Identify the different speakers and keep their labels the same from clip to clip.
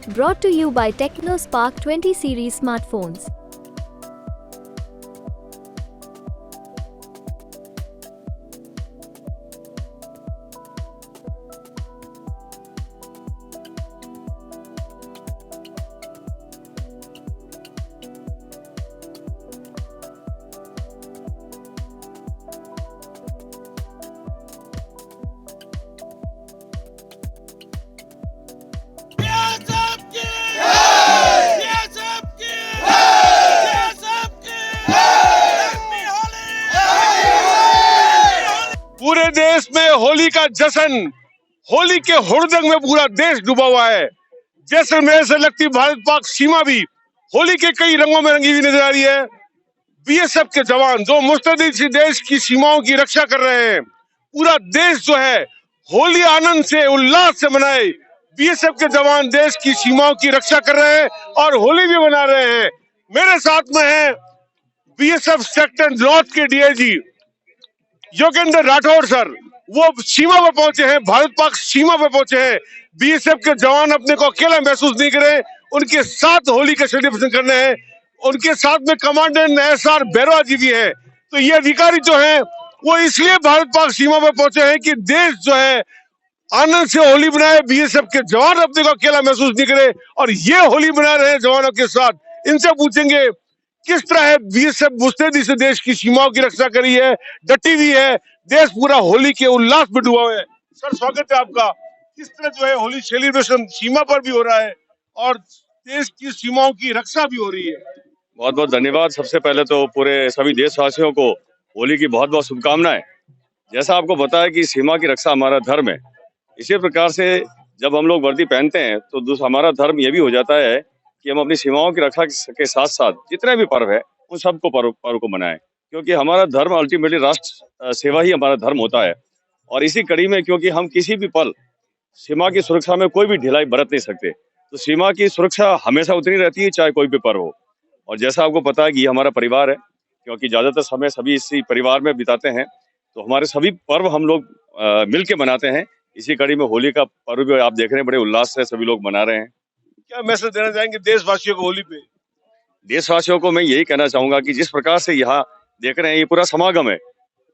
Speaker 1: Brought to you by TechnoSpark 20 series smartphones.
Speaker 2: पूरे देश में होली का जश्न, होली के हुड़दंग में पूरा देश डूबा हुआ है। जैसलमेर से लगती भारत पाक सीमा भी होली के कई रंगों में रंगी हुई नजर आ रही है। बीएसएफ के जवान जो मुस्तैदी से देश की सीमाओं की रक्षा कर रहे हैं, पूरा देश जो है होली आनंद से उल्लास से मनाए। बीएसएफ के जवान देश की सीमाओं की रक्षा कर रहे हैं और होली भी मना रहे हैं। मेरे साथ में है बीएसएफ सेक्टर नॉर्थ के डीआईजी योगेंद्र राठौर सर। वो सीमा पर पहुंचे हैं, भारत पाक सीमा पर पहुंचे हैं। बीएसएफ के जवान अपने को अकेला महसूस नहीं करें, उनके साथ होली का सेलिब्रेशन करने हैं। उनके साथ में कमांडेंट एसआर बैरवा जी भी है। तो ये अधिकारी जो है वो इसलिए भारत पाक सीमा पर पहुंचे हैं कि देश जो है आनंद से होली मनाए। बीएसएफ के जवान अपने को अकेला महसूस नहीं करे और ये होली मना रहे हैं जवानों के साथ। इनसे पूछेंगे किस तरह है बीएसएफ मुस्तैदी से देश की सीमाओं की रक्षा करी है, डटी हुई है। देश पूरा होली के उल्लास में डूबा हुआ है। सर स्वागत है आपका। किस तरह जो है होली सेलिब्रेशन सीमा पर भी हो रहा है और देश की सीमाओं की रक्षा भी हो रही है।
Speaker 3: बहुत बहुत धन्यवाद। सबसे पहले तो पूरे सभी देशवासियों को होली की बहुत बहुत शुभकामनाएं। जैसा आपको पता है कि सीमा की रक्षा हमारा धर्म है, इसी प्रकार से जब हम लोग वर्दी पहनते हैं तो हमारा धर्म ये भी हो जाता है कि हम अपनी सीमाओं की रक्षा के साथ साथ जितने भी पर्व है उन सबको पर्व को मनाएं, क्योंकि हमारा धर्म अल्टीमेटली राष्ट्र सेवा ही हमारा धर्म होता है। और इसी कड़ी में क्योंकि हम किसी भी पल सीमा की सुरक्षा में कोई भी ढिलाई बरत नहीं सकते, तो सीमा की सुरक्षा हमेशा उतनी रहती है चाहे कोई भी पर्व हो। और जैसा आपको पता है कि ये हमारा परिवार है, क्योंकि ज्यादातर समय सभी इसी परिवार में बिताते हैं, तो हमारे सभी पर्व हम लोग मिल के मनाते हैं। इसी कड़ी में होली का पर्व भी आप देख रहे हैं, बड़े उल्लास से सभी लोग मना रहे हैं।
Speaker 2: क्या मैसेज देना चाहेंगे देशवासियों को होली पे?
Speaker 3: देशवासियों को मैं यही कहना चाहूंगा कि जिस प्रकार से यहाँ देख रहे हैं ये पूरा समागम है,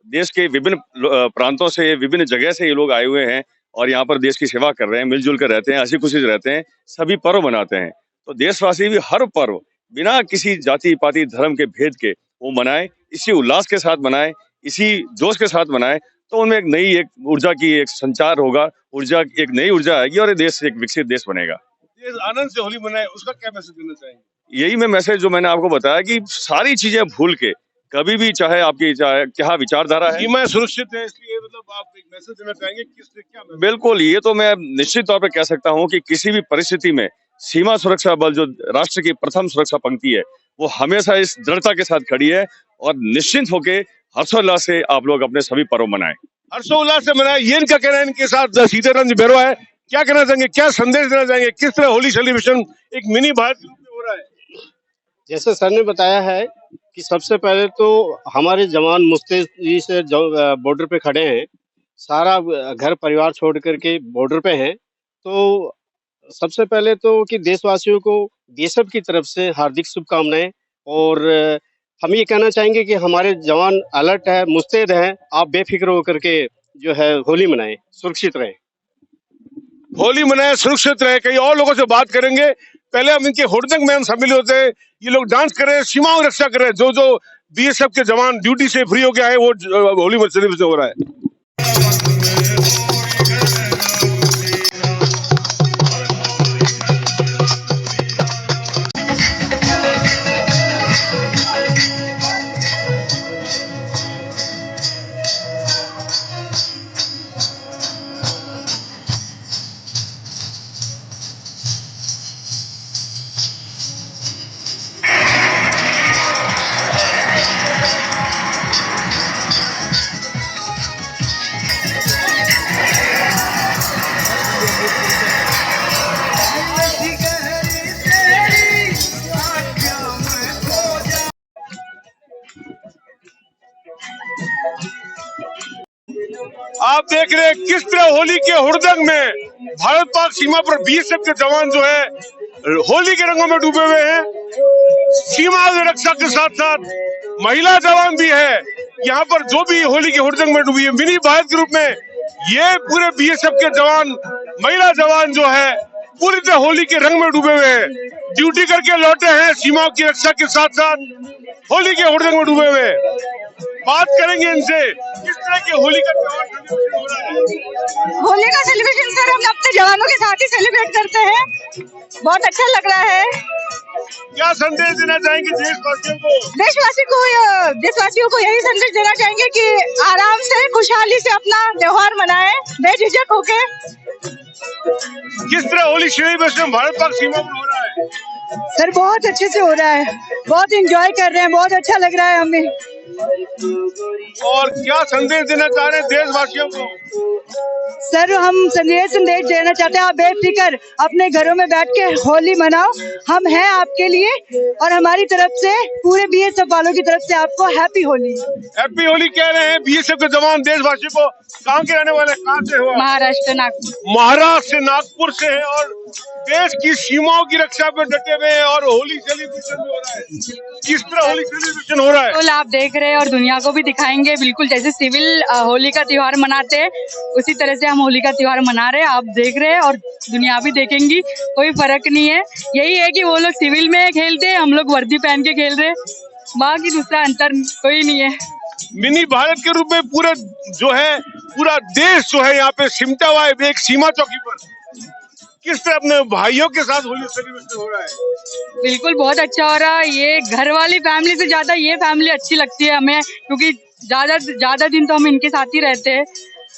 Speaker 3: देश के विभिन्न प्रांतों से, विभिन्न जगह से ये लोग आए हुए हैं और यहाँ पर देश की सेवा कर रहे हैं, मिलजुल कर रहते हैं, हंसी खुशी से रहते हैं, सभी पर्व मनाते हैं। तो देशवासी भी हर पर्व बिना किसी जाति पाति धर्म के भेद के वो मनाए, इसी उल्लास के साथ मनाए, इसी जोश के साथ मनाए, तो उनमें एक ऊर्जा की एक संचार होगा, एक नई ऊर्जा आएगी और ये देश एक विकसित देश बनेगा।
Speaker 2: देश आनंद से होली मनाए, उसका क्या मैसेज देना चाहेंगे?
Speaker 3: यही मैं मैसेज जो मैंने आपको बताया कि सारी चीजें भूल के कभी भी चाहे आपकी चाहे क्या विचारधारा है,
Speaker 2: सीमा सुरक्षित है, इसलिए मतलब आप एक मैसेज देना चाहेंगे किससे क्या मैसेज?
Speaker 3: बिल्कुल, ये तो मैं निश्चित तौर पे कह सकता हूँ कि किसी भी परिस्थिति में सीमा सुरक्षा बल जो राष्ट्र की प्रथम सुरक्षा पंक्ति है, वो हमेशा इस दृढ़ता के साथ खड़ी है और निश्चिंत होके हर्षोल्लास से आप लोग अपने सभी पर्व मनाएं।
Speaker 2: हर्षोल्लास से मनाए, ये इनका कहना है। इनके साथ सीताराम जी बैरवा है। क्या कहना चाहेंगे, क्या संदेश देना चाहेंगे, किस तरह होली सेलिब्रेशन एक मिनी भारत के रूप में हो रहा है?
Speaker 4: जैसे सर ने बताया है कि सबसे पहले तो हमारे जवान मुस्तैदी से बॉर्डर पे खड़े हैं, सारा घर परिवार छोड़ करके बॉर्डर पे हैं। तो सबसे पहले तो कि देशवासियों को बीएसएफ की तरफ से हार्दिक शुभकामनाएं। और हम ये कहना चाहेंगे कि हमारे जवान अलर्ट है, मुस्तैद हैं, आप बेफिक्र होकर के जो है होली मनाएं, सुरक्षित रहें।
Speaker 2: होली मनाए, सुरक्षित रहे। कई और लोगों से बात करेंगे, पहले हम इनके हुड़दंग में हम शामिल होते हैं। ये लोग डांस कर रहे हैं, सीमाओं की रक्षा कर रहे हैं। जो बीएसएफ के जवान ड्यूटी से फ्री हो गया है वो होली सेलिब्रेशन हो रहा है। आप देख रहे हैं किस तरह होली के हुड़दंग में भारत पाक सीमा पर बीएसएफ के जवान जो है होली के रंगों में डूबे हुए हैं। सीमा की रक्षा के साथ साथ महिला जवान भी है यहाँ पर, जो भी होली के हुड़दंग में डूबी है। मिनी भारत के रूप में ये पूरे बीएसएफ के जवान, महिला जवान जो है पूरी तरह होली के रंग में डूबे हुए हैं। ड्यूटी करके लौटे हैं, सीमा की रक्षा के साथ साथ होली के हुड़दंग में डूबे हुए हैं। बात करेंगे इनसे, किस तरह के होली का त्योहार सेलिब्रेशन हो रहा है।
Speaker 5: होली का सेलिब्रेशन सर हम अपने जवानों के साथ ही सेलिब्रेट करते हैं, बहुत अच्छा लग रहा है।
Speaker 2: क्या संदेश देना चाहेंगे देशवासियों को?
Speaker 5: देशवासियों को यही संदेश देना चाहेंगे कि आराम से खुशहाली से अपना त्योहार मनाएं, बेझिझक होके।
Speaker 2: किस तरह होली सेलिब्रेशन भारत पाक सीमा पर हो रहा है?
Speaker 5: सर बहुत अच्छे से हो रहा है, बहुत एंजॉय कर रहे हैं, बहुत अच्छा लग रहा है हमें।
Speaker 2: और क्या संदेश देना चाह रहे हैं देशवासियों को?
Speaker 5: सर हम संदेश देना चाहते हैं, आप बेफिक्र अपने घरों में बैठ के होली मनाओ, हम हैं आपके लिए, और हमारी तरफ से पूरे बीएसएफ वालों की तरफ से आपको हैप्पी होली।
Speaker 2: हैप्पी होली कह रहे हैं बीएसएफ के जवान देशवासियों को। कहाँ के रहने वाले, कहाँ से हो?
Speaker 5: महाराष्ट्र, नागपुर।
Speaker 2: महाराष्ट्र से, नागपुर से है और देश की सीमाओं की रक्षा पे डटे हुए हैं और होली सेलिब्रेशन भी हो रहा है। किस तरह होली सेलिब्रेशन हो रहा है?
Speaker 5: बिल्कुल आप देख रहे हैं और दुनिया को भी दिखाएंगे, बिल्कुल जैसे सिविल होली का त्योहार मनाते हैं उसी तरह से हम होली का त्योहार मना रहे हैं। आप देख रहे हैं और दुनिया भी देखेंगी, कोई फर्क नहीं है। यही है कि वो लोग सिविल में खेलते हैं, हम लोग वर्दी पहन के खेल रहे हैं, बाकी दूसरा अंतर कोई नहीं है।
Speaker 2: मिनी भारत के रूप में पूरे जो है पूरा देश जो है यहाँ पे सिमटा हुआ है एक सीमा चौकी पर। किस तरह अपने भाइयों के साथ होली सेलिब्रेशन हो रहा है?
Speaker 5: बिल्कुल बहुत अच्छा हो रहा है। ये घर वाली फैमिली से ज्यादा ये फैमिली अच्छी लगती है हमें, क्योंकि ज्यादा दिन तो हम इनके साथ ही रहते हैं,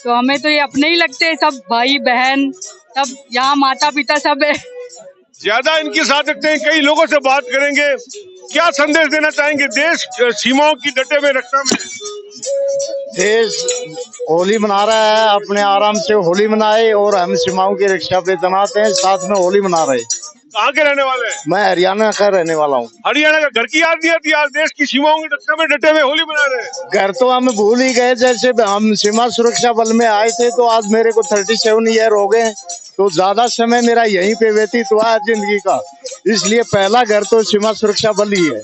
Speaker 5: तो हमें तो ये अपने ही लगते हैं। सब भाई बहन, सब यहाँ माता पिता सब है।
Speaker 2: ज्यादा इनके साथ रखते हैं। कई लोगों से बात करेंगे, क्या संदेश देना चाहेंगे देश सीमाओं की डटे में रक्षा में?
Speaker 6: देश होली मना रहा है, अपने आराम से होली मनाए और हम सीमाओं की रक्षा पे तैनात हैं, साथ में होली मना रहे।
Speaker 2: कहाँ के रहने वाले हैं?
Speaker 6: मैं हरियाणा का रहने वाला हूँ।
Speaker 2: हरियाणा का। घर की याद नहीं आती? आज देश की सीमाओं की रक्षा में डटे हुए होली मना रहे हैं।
Speaker 6: घर तो हम भूल ही गए, जैसे हम सीमा सुरक्षा बल में आए थे तो आज मेरे को 37 ईयर हो गए, तो ज्यादा समय मेरा यहीं पे व्यतीत हुआ जिंदगी का, इसलिए पहला घर तो सीमा सुरक्षा बल ही है।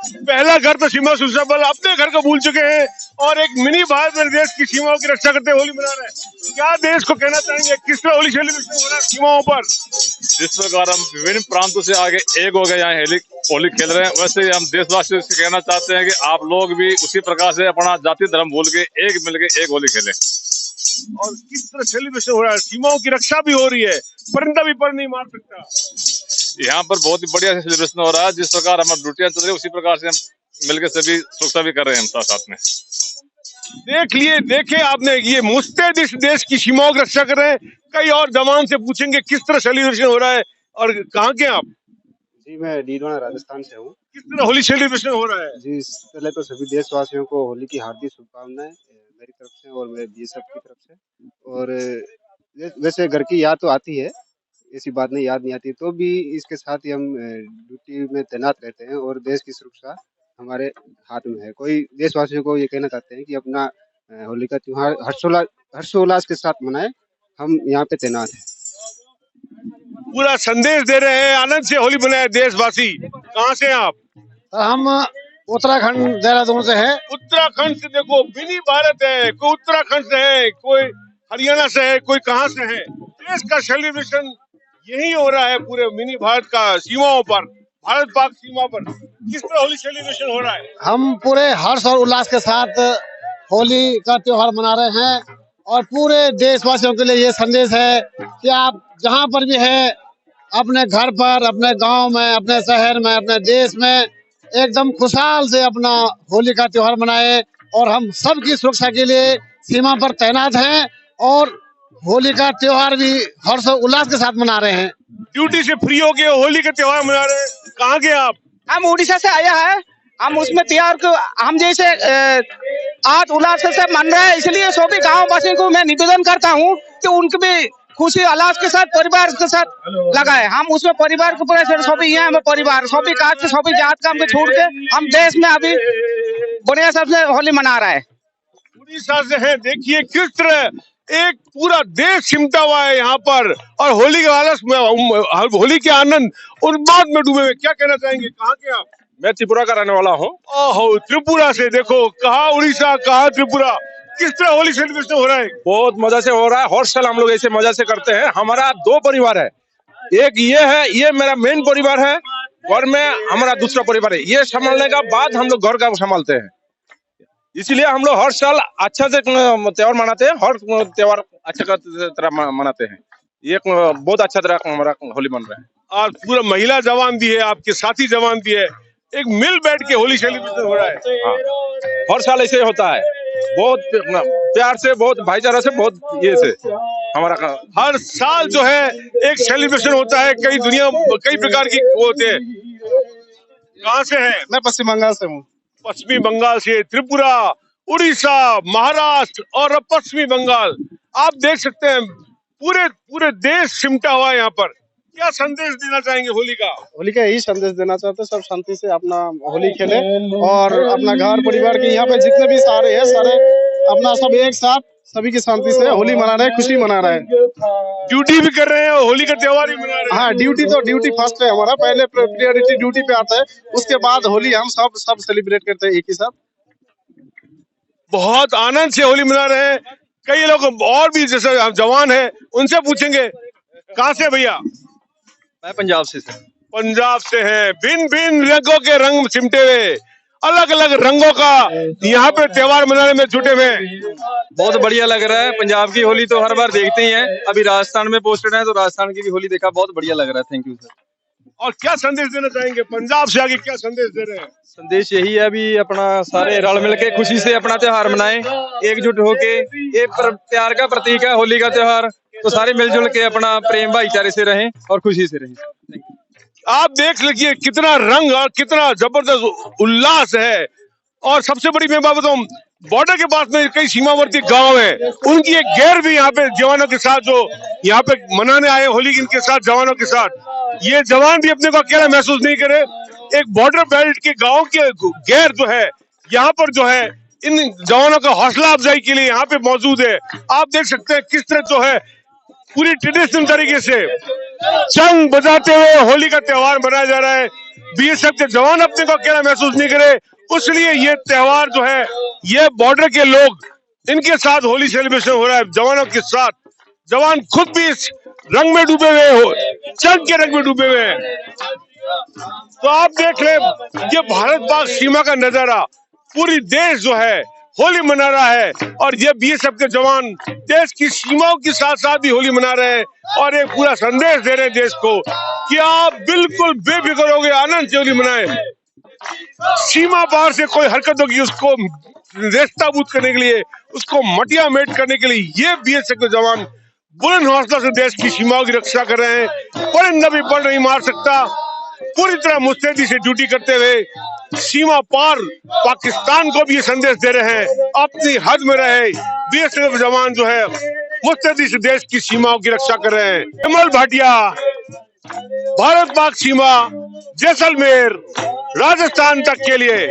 Speaker 2: पहला घर तो सीमा सुरक्षा बल। अपने घर को भूल चुके हैं और एक मिनी भारत में देश की सीमाओं की रक्षा करते होली मना रहे हैं। क्या देश को कहना चाहेंगे, किस तरह होली सेलिब्रेशन हो रहा है सीमाओं पर?
Speaker 3: जिस प्रकार हम विभिन्न प्रांतों से आगे एक हो गए यहाँ होली खेल रहे हैं, वैसे हम देशवासियों से कहना चाहते हैं कि आप लोग भी उसी प्रकार से अपना जाति धर्म भूल के एक मिलके एक होली खेलें।
Speaker 2: और किस तरह सेलिब्रेशन हो रहा है? सीमाओं की रक्षा भी हो रही है, परिंदा भी पर नहीं मार सकता।
Speaker 3: यहाँ पर बहुत ही बढ़िया से सेलिब्रेशन हो रहा है। जिस प्रकार हमारी ड्यूटियां चल रही है उसी प्रकार से हम मिलकर सभी सुरक्षा भी कर रहे हैं हम साथ में।
Speaker 2: देखे आपने, ये मुस्तैद इस देश की सीमाओं की रक्षा कर रहे हैं। कई और जवान से पूछेंगे किस तरह सेलिब्रेशन हो रहा है और कहाँ के आप?
Speaker 4: जी मैं डीडवाना राजस्थान से हूँ।
Speaker 2: किस तरह होली सेलिब्रेशन हो रहा है?
Speaker 4: जी पहले तो सभी देशवासियों को होली की हार्दिक शुभकामनाएं मेरी तरफ से और मेरे बीएसएफ की तरफ से। और वैसे घर की याद तो आती है, ऐसी बात नहीं याद नहीं आती, तो भी इसके साथ ही हम ड्यूटी में तैनात रहते हैं और देश की सुरक्षा हमारे हाथ में है। कोई देशवासियों को ये कहना चाहते हैं कि अपना होली का त्योहार हर्षोल्लास के साथ मनाएं, हम यहाँ पे तैनात हैं।
Speaker 2: पूरा संदेश दे रहे हैं, आनंद से होली मनाए देशवासी। कहाँ से आप?
Speaker 6: हम उत्तराखंड देहरादून से है।
Speaker 2: उत्तराखंड से। देखो मिनी भारत है, कोई उत्तराखंड से है, कोई हरियाणा से है, कोई कहाँ से है। देश का सेलिब्रेशन यही हो रहा है पूरे मिनी भारत का सीमाओं पर, भारत पाक सीमा पर। किस तरह होली सेलिब्रेशन हो रहा है?
Speaker 6: हम पूरे हर्ष और उल्लास के साथ होली का त्योहार मना रहे हैं और पूरे देशवासियों के लिए ये संदेश है कि आप जहाँ पर भी है, अपने घर पर, अपने गांव में, अपने शहर में, अपने देश में एकदम खुशहाल से अपना होली का त्योहार मनाए। और हम सबकी सुरक्षा के लिए सीमा पर तैनात हैं और होली का त्योहार भी हर्ष और उल्लास के साथ मना रहे हैं।
Speaker 2: ड्यूटी से फ्री हो गए, होली का त्योहार मना रहे हैं। कहाँ के आप?
Speaker 7: हम उड़ीसा से आया है, हम उसमें त्योहार को हम जैसे आज उल्लास से मन रहे हैं, इसलिए सभी गाँव वासियों को मैं निवेदन करता हूँ कि उनके भी खुशी उल्लास के साथ परिवार के साथ लगाए। हम उसमें परिवार को पूरे सभी यहाँ हमें परिवार सभी काज से सभी जात काम के छोड़ के हम देश में अभी बढ़िया सबसे होली मना रहा है।
Speaker 2: उड़ीसा से है। देखिए किस तरह एक पूरा देश सिमटा हुआ है यहाँ पर, और होली के आलस में, होली के आनंद उन्माद में डूबे हुए। क्या कहना चाहेंगे, कहाँ के आप?
Speaker 8: मैं त्रिपुरा का रहने वाला हूँ।
Speaker 2: ओहो, त्रिपुरा से। देखो, कहाँ उड़ीसा, कहाँ त्रिपुरा, किस तरह होली सेलिब्रेशन हो रहा है?
Speaker 8: बहुत मजा से हो रहा है। हर साल हम लोग ऐसे मजा से करते हैं। हमारा 2 परिवार है, एक ये है, ये मेरा मेन परिवार है, घर में हमारा दूसरा परिवार है। ये संभालने का बाद हम लोग घर का संभालते हैं। इसीलिए हम लोग हर साल अच्छा से त्योहार मनाते हैं, हर त्योहार अच्छा तरह मनाते हैं। ये बहुत अच्छा तरह हमारा होली मन रहा है।
Speaker 2: और पूरा महिला जवान भी है, आपके साथी जवान भी है, एक मिल बैठ के होली सेलिब्रेशन हो रहा है।
Speaker 8: हाँ, हर साल ऐसे ही होता है, बहुत प्यार से, बहुत भाईचारा से, बहुत ये से हमारा
Speaker 2: हर साल जो है एक सेलिब्रेशन होता है। कई प्रकार की होते हैं। कहाँ से है?
Speaker 6: मैं पश्चिम बंगाल से हूँ।
Speaker 2: पश्चिमी बंगाल से। त्रिपुरा, उड़ीसा, महाराष्ट्र और अब पश्चिमी बंगाल, आप देख सकते हैं पूरे देश सिमटा हुआ है यहाँ पर। क्या संदेश देना चाहेंगे होली का?
Speaker 6: होली का यही संदेश देना चाहते हैं, सब शांति से अपना होली खेले और अपना घर परिवार के यहाँ पे जितने भी सारे हैं, सारे अपना सब एक साथ सभी की शांति से होली मना रहे हैं, खुशी मना रहे हैं।
Speaker 2: ड्यूटी भी कर रहे हैं और होली का त्योहार भी मना रहे हैं।
Speaker 6: हाँ, ड्यूटी फर्स्ट है हमारा, पहले प्रायोरिटी ड्यूटी पे आता है, उसके बाद होली हम सब सेलिब्रेट करते हैं एक ही साथ।
Speaker 2: बहुत आनंद से होली मना रहे हैं। कई लोग और भी जैसे जवान है, उनसे पूछेंगे। कहाँ से भैया?
Speaker 9: मैं पंजाब से सर।
Speaker 2: पंजाब से है। भिन्न भिन्न रंगों के रंग सिमटे हुए, अलग अलग रंगों का यहाँ पे त्योहार मनाने में जुटे हुए।
Speaker 9: बहुत बढ़िया लग रहा है। पंजाब की होली तो हर बार देखते ही हैं, अभी राजस्थान में पोस्टेड है तो राजस्थान की भी होली देखा, बहुत बढ़िया लग रहा है। Thank you sir.
Speaker 2: और क्या संदेश देना चाहेंगे, पंजाब से आगे क्या संदेश दे रहे हैं?
Speaker 9: संदेश यही है, अभी अपना सारे रल मिल के खुशी से अपना त्योहार मनाएं, एकजुट होके। ये प्यार का प्रतीक है होली का त्योहार, तो सारे मिलजुल के अपना प्रेम भाईचारे से रहें और खुशी से रहें।
Speaker 2: आप देख लीजिए कितना रंग और कितना जबरदस्त उल्लास है। और सबसे बड़ी मैं बात बताऊं, बॉर्डर के पास में कई सीमावर्ती गांव हैं, उनकी एक गैर भी यहाँ पे जवानों के साथ जो यहाँ पे मनाने आए होली इनके साथ, जवानों के साथ, ये जवान भी अपने को अकेला महसूस नहीं करे। एक बॉर्डर बेल्ट के गांव के गैर जो है यहाँ पर जो है इन जवानों का हौसला अफजाई के लिए यहाँ पे मौजूद है। आप देख सकते हैं किस तरह जो है पूरी ट्रेडिशनल तरीके से चंग बजाते हुए होली का त्योहार मनाया जा रहा है। बीएसएफ के जवान अपने को अकेला महसूस नहीं करे, इसलिए ये त्योहार जो है, ये बॉर्डर के लोग इनके साथ होली सेलिब्रेशन हो रहा है, जवानों के साथ। जवान खुद भी इस रंग में डूबे हुए हो, चंग के रंग में डूबे हुए हैं। तो आप देख ले, ये भारत पाक सीमा का नजारा, पूरी देश जो है होली मना रहा है, और ये बीएसएफ के जवान देश की सीमाओं के साथ साथ भी होली मना रहे हैं और एक पूरा संदेश दे रहे हैं देश को कि आप बिल्कुल बेफिक्र हो गए, आनंद से होली मनाएं। सीमा पार से कोई हरकत होगी उसको रेस्ताबूत करने के लिए, उसको मटिया मेट करने के लिए ये बीएसएफ के जवान बुलंद हौसला से देश की सीमाओं की रक्षा कर रहे हैं। परिंदा भी पर नहीं मार सकता, पूरी तरह मुस्तैदी से ड्यूटी करते हुए सीमा पार पाकिस्तान को भी ये संदेश दे रहे हैं, अपनी हद में रहे। बीएसएफ जवान जो है मुस्तैदी से देश की सीमाओं की रक्षा कर रहे हैं। कमल भाटिया, भारत पाक सीमा, जैसलमेर, राजस्थान तक के लिए।